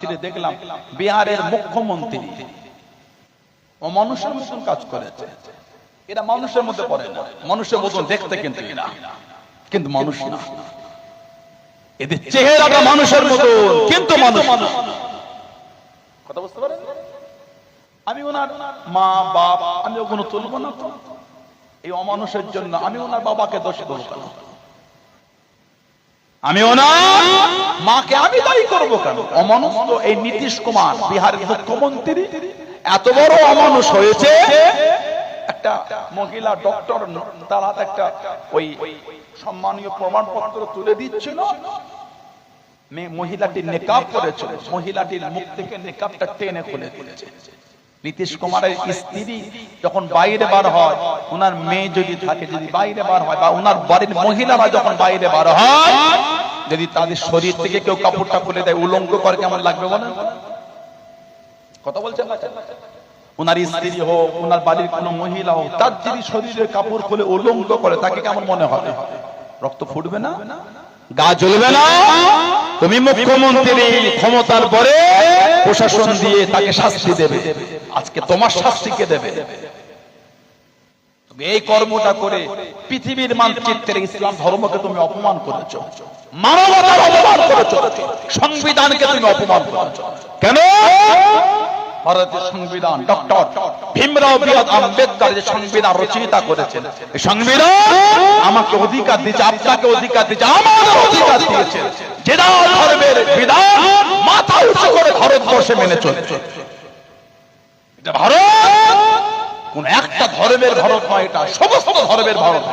দেখলাম বিহারের মুখ্যমন্ত্রী ও মানুষের মতন কাজ করেছে। এরা মানুষের মধ্যে পড়ে না, মানুষের মতন দেখতে কিন্তু এরা, কিন্তু মানুষ না। এদের চেহারাটা মানুষের মতন কিন্তু মানুষ না। কথা বুঝতে পারেন? আমি ওনার মা বাপ আমি ওগুলো তুলব না তো, এই অমানুষের জন্য আমি ওনার বাবাকে দোষ দেবো কেন? আমি ওনার মাকে আমি দায়ী করবো কেন? অমানুষ তো এই নীতিশ কুমার বিহারের মুখ্যমন্ত্রী এত বড় অমানুষ হয়েছে। একটা মহিলা ডক্টর তার হাতে একটা ওই সম্মানীয় প্রমাণপত্র তুলে দিচ্ছিল, মহিলাটি নেকাব করেছিল, মহিলাটির মুখ থেকে নেকাবটা টেনে খুলে দিয়েছে। নীতিশ কুমারের স্ত্রী যখন বাইরে বার হয়, ওনার মেয়ে যদি থাকে, যদি বাইরে বার হয়, বা ওনার বাড়ির মহিলারা যখন বাইরে বার হয়, যদি তাদের শরীর থেকে কেউ কাপড়টা খুলে দেয়, উলঙ্গ করে, কেমন লাগবে বলেন? কথা বলছেন না? ওনার স্ত্রী হোক, ওনার বাড়ির কোন মহিলা হোক, তার যদি শরীরের কাপড় খুলে উলঙ্গ করে, তাকে কেমন মনে হবে? রক্ত ফুটবে না? গা জ্বলবে না? তুমি মুখ্যমন্ত্রী, ক্ষমতার পরে প্রশাসন দিয়ে তাকে শাস্তি দেবে। আজকে তোমার শাস্তি কে দেবে? তুমি এই কর্মটা করে পৃথিবীর মানচিত্রে ইসলাম ধর্মকে তুমি অপমান করেছো, মানবতার অপমান করেছো, সংবিধানকে তুমি অপমান করেছো। কেন? ভারতের সংবিধান ডক্টর ভীমরাও আম্বেদকর যে সংবিধান রচয়িতা করেছেন, এই সংবিধান আমাকে অধিকার দিয়েছে, আপনাকে অধিকার দিয়েছে, আমাদের অধিকার দিয়েছে যে ধর্মের বিধান মাথা উঁচু করে ভারতবর্ষে মেনে চলছে। এটা ভারত কোন একটা ধর্মের ভারত নয়, এটা সমস্ত ধর্মের ভারত।